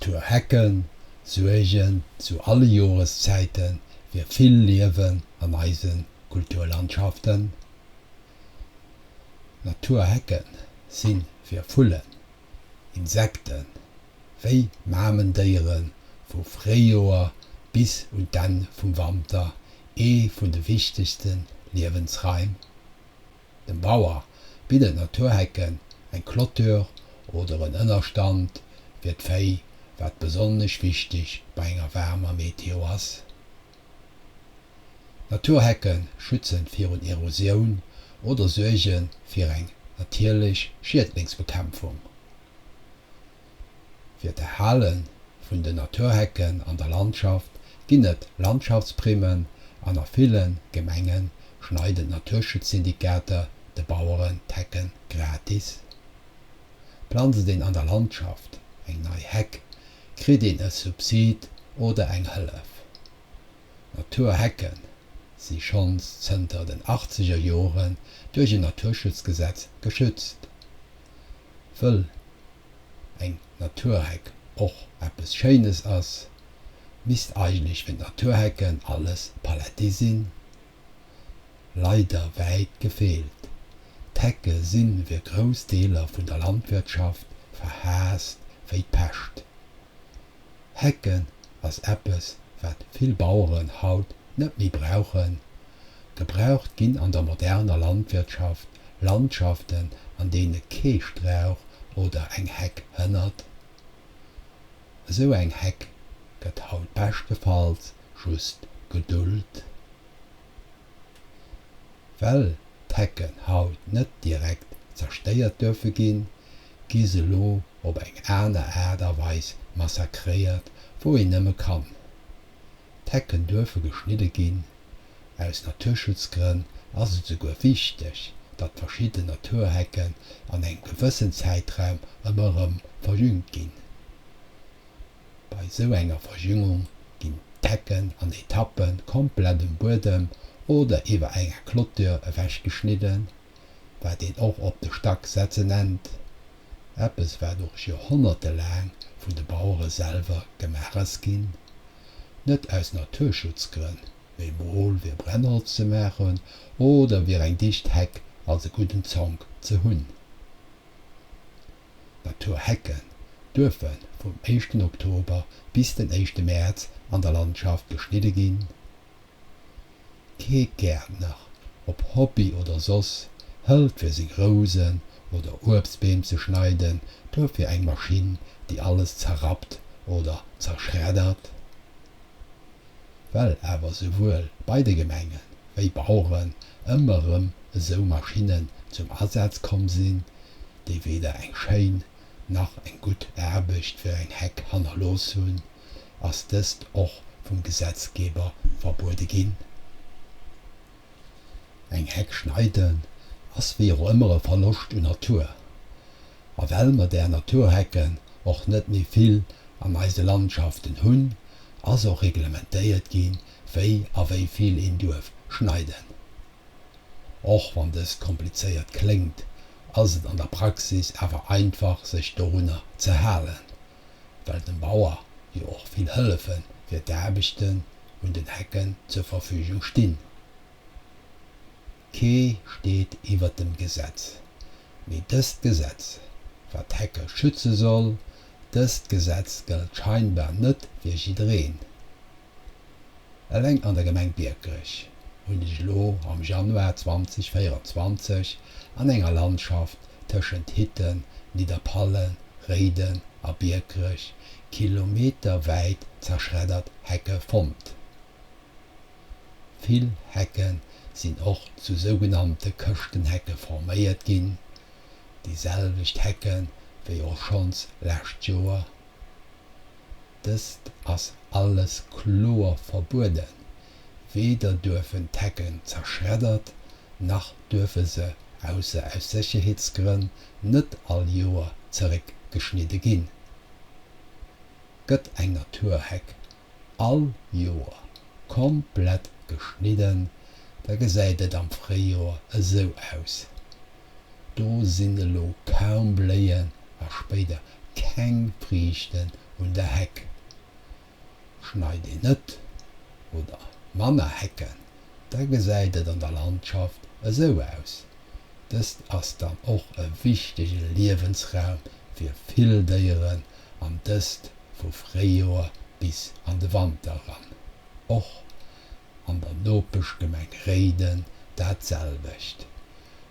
Naturhecken sorgen zu alle Jahreszeiten für viel Leben an unseren Kulturlandschaften. Naturhecken sind für Vögel, Insekten, wie Mamentieren von Frühjahr bis und dann vom Winter von den wichtigsten Lebensräumen. Dem Bauer bietet Naturhecken ein Klotür oder einen Unterstand für die Vieh, was besonders wichtig bei einer warmen Meteo ist. Naturhecken schützen vor Erosion oder sorgen für eine natürliche Schädlingsbekämpfung. Für die Erhaltung von den Naturhecken an der Landschaft gibt Landschaftsprimen an vielen Gemeinden schneiden Naturschutzsyndikate die Bauern die Hecken gratis. Pflanzen den an der Landschaft ein neue Heck, kriegt den ein Subsid oder ein Hilfe. Naturhecken sind schon seit den 80er Jahren durch ein Naturschutzgesetz geschützt. Weil ein Naturheck auch etwas Schönes ist, müsste eigentlich mit Naturhecken alles Paletti sein. Leider weit gefehlt. Die Hecken sind wie Großteile von der Landwirtschaft verhasst wie die Pest. Hecken ist etwas, was viele Bauern heute nicht mehr brauchen. Gebraucht gehen an der modernen Landwirtschaft Landschaften, an denen kein Strauch oder ein Heck hindert. So ein Heck geht heute bestenfalls just Geduld. Weil die Hecken heute nicht direkt zerstört dürfen gehen, gehen sie lo auf eine andere Art und Weise massakriert, wo ich nicht mehr kann. Die Hecken dürfen geschnitten gehen. Aus Naturschutzgründen ist es sogar wichtig, dass verschiedene Naturhecken an einem gewissen Zeitraum immer verjüngt gehen. Bei so einer Verjüngung gehen die Hecken an Etappen komplett im Boden oder über eine Klotür weggeschnitten, was den auch auf den Stock setzen nennt. Etwas, was durch Jahrhunderte lang von den Bauern selber gemacht ging. Nicht aus Naturschutzgründen, wie mal wie Brennholz zu machen oder wie ein Dichtheck als einen guten Zong zu haben. Naturhecken dürfen vom 1. Oktober bis den 1. März an der Landschaft geschnitten gehen. Kein Gärtner, ob Hobby oder sonst, hält für sich Rosen oder Obstbäume zu schneiden, dafür eine Maschine, die alles zerrappt oder zerschreddert. Weil aber sowohl beide Gemeinden wie Bauern immer so Maschinen zum Einsatz kommen sind, die weder ein schön noch ein gut Erbicht für ein Heck losholen, als das auch vom Gesetzgeber verboten ging. Ein Heck schneiden ist wie auch immer ein Verlust in Natur. Aber weil wir der Naturhecken auch nicht mehr viel an unseren Landschaften haben, also reglementiert gehen, wie viel in Dorf schneiden. Auch wenn das kompliziert klingt, ist es an der Praxis aber einfach, sich darunter zu halten, weil dem Bauer ja auch viel helfen für die Arbeiten und den Hecken zur Verfügung stehen. Kein steht über dem Gesetz. Mit das Gesetz, was die Hecke schützen soll, das Gesetz gilt scheinbar nicht für jeden. Allein an der Gemeinde Birkirch und ich lo am Januar 2024 an einer Landschaft zwischen Hitten, Niederpallen, Reden und Birkirch kilometerweit zerschreddert Hecke fand. Viele Hecken sind auch zu sogenannten Küstenhecken formiert gehen, dieselben Hecken wie auch schon letztes Jahr. Das ist alles klar verboten. Weder dürfen die Hecken zerschreddert, noch dürfen sie außer aus Sicherheitsgründen nicht all Jahr zurückgeschnitten gehen. Geht ein Naturheck all Jahr komplett geschnitten, da sieht es am Frühjahr so aus. Da sind kaum Blähen, aber später kein Früchten und der Heck. Schneid ihn net oder Manner hecken, da gesäidet an der Landschaft so aus. Das ass dann och e wichtige Lebensraum fir vill Déieren an dëst vu Fréjoer bis an de Winter ran. Och an der nopech Gemeng Reden datselwecht.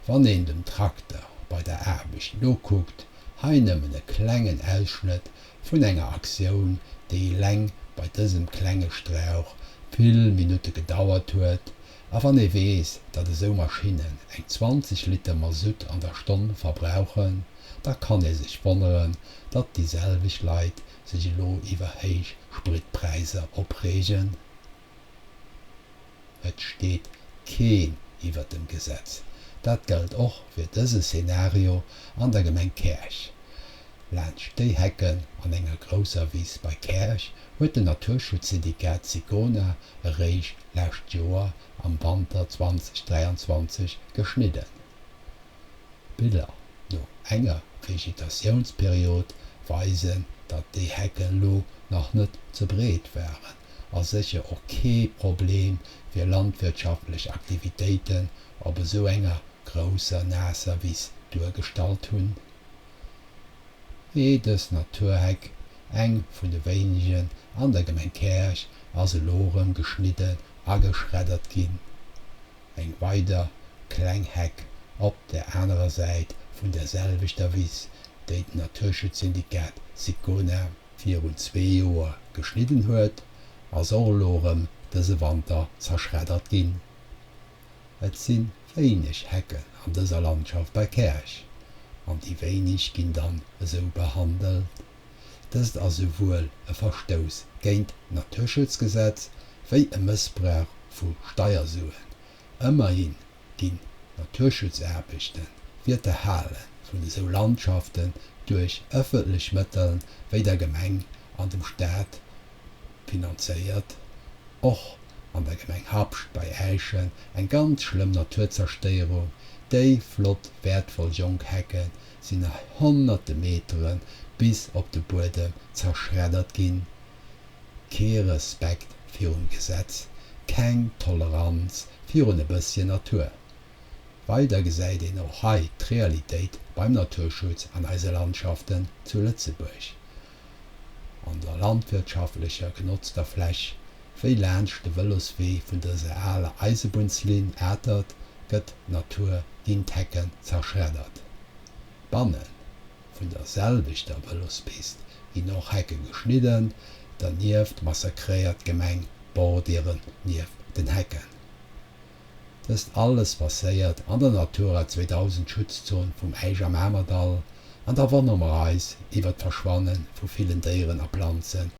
Wann en dem Traktor bei der Arbeit noguckt, hainëmmen e klengen Ausschnitt vun enger Aktiun, déi leng bei dësem klenge Strauch vill Minute gedauert huet, a wann e wees, dat so Maschinen eng 20 Liter Masut an der Stonn verbrauchen, da kann sich wonderen, dat dieselvig Leiit sich lo iwwer héich Spritpreise opregen. Et steht keen iwwer dem Gesetz. Dat gelt och fir dëse Szenario an der Gemeng Kerch. Länsch déi Hecken an enger grosser Wies bei Kerch huet de Naturschutzsyndikat Sigona erreicht lächt Joer am Winter 2023 geschnitten. Bilder no enger Vegetationsperiod weisen, dat déi Hecken lo noch net ze breet wären, a sicher okay Problem fir landwirtschaftliche Aktivitäten op so enger grosser Nasser Wies durchgestalt hunn. Jedes Naturheck eng vun de wenigen an der Gemeng Kerch as Lorem geschnitten a geschreddert ginn. Eng weider Klengheck op der anderen Seite vun derselvichter Wies, déi d Naturschutzsyndikat Sigona 2 Joer geschnitten huet, as Lorem dëse Winter zerschreddert ginn. Et sinn wenig Hecken an dëser Landschaft bei Kerch, an die wenig ginn dann so behandelt. Das ist also wohl ein Verstoß gegen Naturschutzgesetz wie ein Missbrauch von Steuersuen. Immerhin gehen Naturschutzerbichten wird erhalten von so Landschaften durch öffentliche Mittel wie der Gemeng an dem Staat finanziert. Auch an der Gemeng Habsch bei Eichen eine ganz schlimme Naturzerstörung. Die flott wertvoll Junghecken sind nach hunderte Metern bis op de Boden zerschreddert ginn. Kein Respekt fir un Gesetz, keng Toleranz fir un e bësschen Natur. Weiter gesäit en och hai d'Realitéit beim Naturschutz an eise Landschaften zu Lützeburg. An der landwirtschaftlicher genutzter Fläch, wéi länsch de Wëloswee vun der seale Eisebunslin ätert, gëtt Natur ginn d'Hecken zerschreddert. Bannen vun der selvichter Wëlospist gi noch Hecke geschnitten, dannieft massakréiert Gemeng Bordieren nief den Hecken. Das alles passéiert an der Natura 2000 Schutzzone vum Eiger Mämerdal, an der Wannerreis iwwer d'Verschwannen vu vielen Dieren a Pflanzen.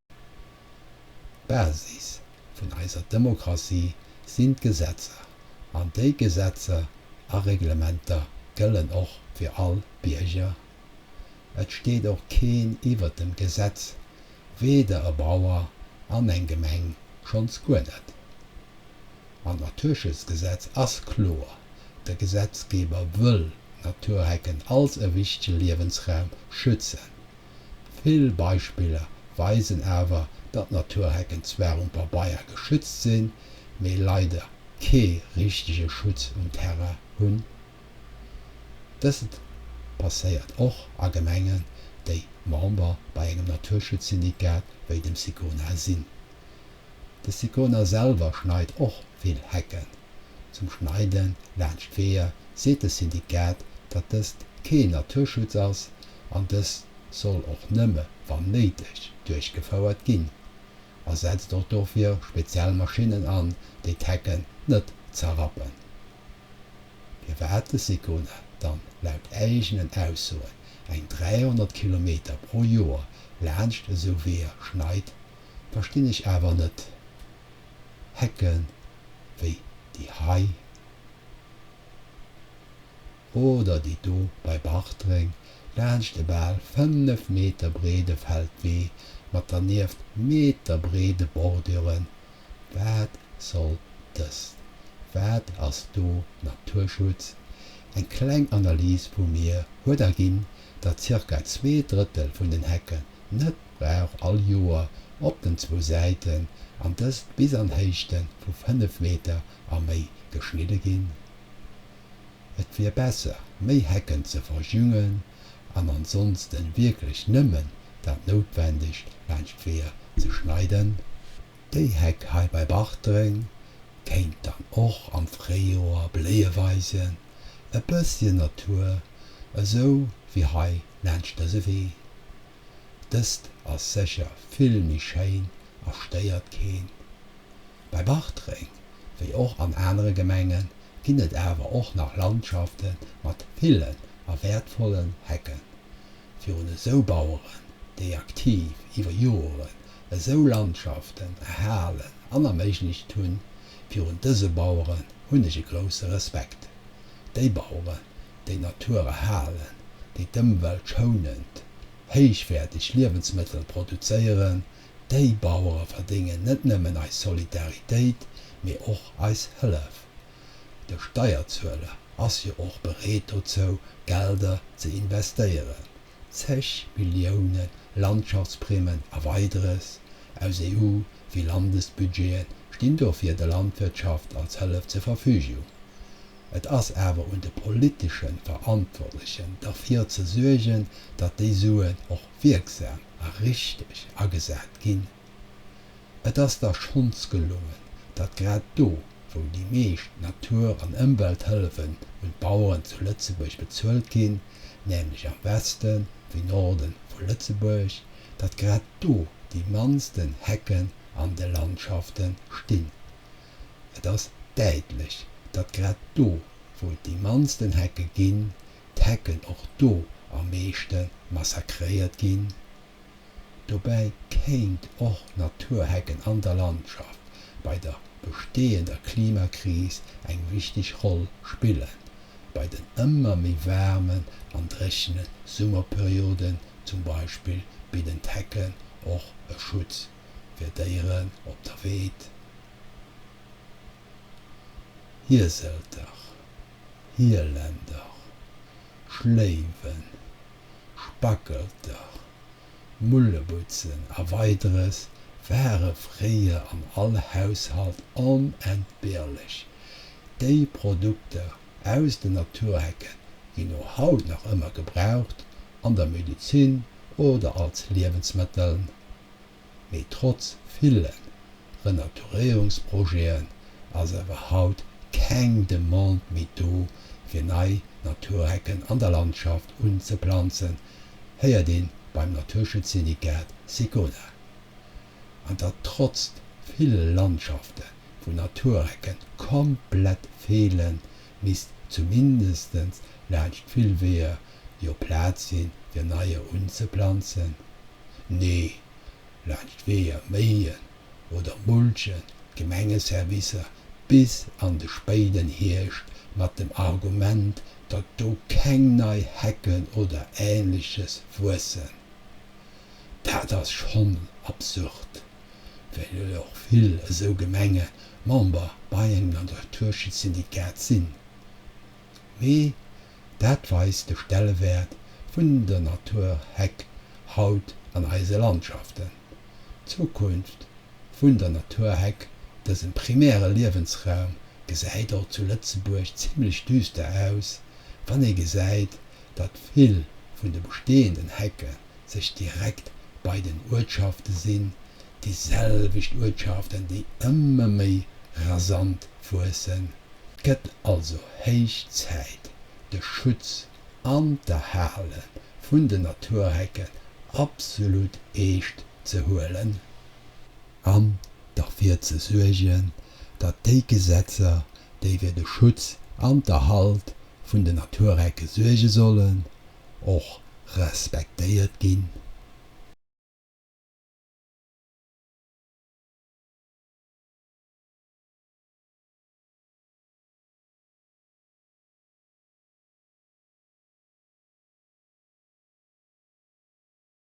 Basis vun eiser Demokratie sind Gesetze, an déi Gesetze a Reglementer gëllen och fir all Bierger. Et steht auch kein iwwer dem Gesetz, weder e Bauer an eng Gemeng schons gunet. An Naturschutzgesetz ass klar, der Gesetzgeber will Naturhecken als e wichtige Lebensraum schützen. Viel Beispiele weisen aber, dat Naturhecken zwar un paar Bayer geschützt sind, me leider ke richtige Schutz und Terra hunn. Das passéiert och a Gemengen, déi Member bei engem Naturschutzsyndikat wéi dem Sigona sinn. De Sigona selber schneit och viel Hecken. Zum Schneiden läncht Wehr seet de Syndikat, dat dëst kee Naturschutz ass, an dës soll och nëmme wann neitig durchgefauert ginn. Setzt doch dofir speziell Maschinen an, déi d'Hecken net zerrappen. Wie wär de Sigona dann laut eigenen Aussagen eng 300 km pro Jahr läncht so wie schneit, versteh ich aber net. Hecken wie die Hai oder die do bei Bachtring läncht de Ball 5 Meter brede Feldweh mat daneft Meter brede Bordieren. Wat soll das? Wat as do Naturschutz? Ein klein Analyse vu mir huet ginn, dat ca. 2/3 vun den Hecken net brauch all Joer op den 2 Seiten an dës bis an Heichten vu 5 Meter a méi geschnitte ginn. Et wär besser, méi Hecken ze verjüngen an ansonsten wirklich nëmmen dat notwendig Landschwer ze schneiden. Déi Heck hai bei Bachtring kéint dann och am Fréjoer bleeweisen, e bësschen Natur, eso wie hai länchte se wee. Dëst ass secher vill mi schein ersteiert kéen. Bei Bachtring, wiei och an enere Gemengen, ginnet awer och nach Landschaften mat villen a wertvollen Hecken. Fir hun eso Baueren, déi aktiv iwwer Joren eso Landschaften erhalen an erméiglech hunn, fir hun dëse Baueren hunnege grosse Respekt. Déi Baueren, déi Natur erhalen, déi d'Ëmwelt schounend, héichwertig Liewensmittel produzéieren, déi Bauere verdingen net nëmmen eis Solidaritéit, méi och eis Hëllef. De Steierzueller ass je och bereet dazu, Gelder ze investéieren. 6 Millionen Landschaftsprimen a weiteres aus EU wie Landesbudgeten stehen do fir de Landwirtschaft als Hëllef zur Verfügung. Et ass awer un de politischen Verantwortlichen dafir ze suergen, dat déi Suen och wirksam a richtig agesät ginn. Et ass der Schonz gelungen, dat grad do, wo die meescht Natur- an Ëmwelthëlfen und Bauern zu Lützeburg bezuelt ginn, nämlich am Westen wie Norden vu Lützeburg, dat grad do die mansten Hecken an de Landschaften stinn. Et ass deitlich, dat grad do, wo die mansten Hecke ginn, d'Hecken och do am meeschten massakréiert ginn. Dobei kéint och Naturhecken an der Landschaft bei der bestehender Klimakrise eng wichtig Roll spillen. Bei den ëmmer méi wärmen an drechenen Summerperioden zum Beispiel bieden Hecken och e Schutz fir Déieren op der Weet. Hirselter, Hirländer, Schleiwen, Spackelter, Mullebutzen a weiteres wäre fréier an all Haushalt onentbeerlich. Déi Produkte aus den Naturhecken ginn no haut noch immer gebraucht an der Medizin oder als Lebensmitteln. Mei trotz villen Renaturierungsprojekten ass wer haut keng Demand mit do fir nei Naturhecken an der Landschaft unzepflanzen, heier den beim Naturschutzsyndikat Sigona. An dat trotz viele Landschaften wo Naturhecken komplett fehlen, mis zumindestens lächt viel weher jo Platz sinn fir neie unzepflanzen. Nee, lächt weher meien oder Mulchen, Gemengeservice bis an de Späiden hircht mat dem Argument, dat do keng nei Hecken oder ähnliches wussen. Dat ass schon absurd, well auch viel so Gemenge Member bei engem Naturschutzsyndikat sinn. Mei, dat weist de Stellewert vun der Naturheck haut an eise Landschaften. Zukunft vun der Naturheck, dessen primäre Lebensraum, gesäit auch zu Lützeburg ziemlich düster aus, wann gesäit, dat vill vun de bestehenden Hecken sich direkt bei den Ortschaften sinn, dieselbicht Ortschaften, die immer méi rasant fussen. Gëtt also héich Zäit, de Schutz an der Herlen vun de Naturhecken absolut echt ze hoelen. An dafir ze suergen, dat déi Gesetzer, déi fir de Schutz an der Halt vun de Naturhecke suerge sollen, och respektéiert ginn.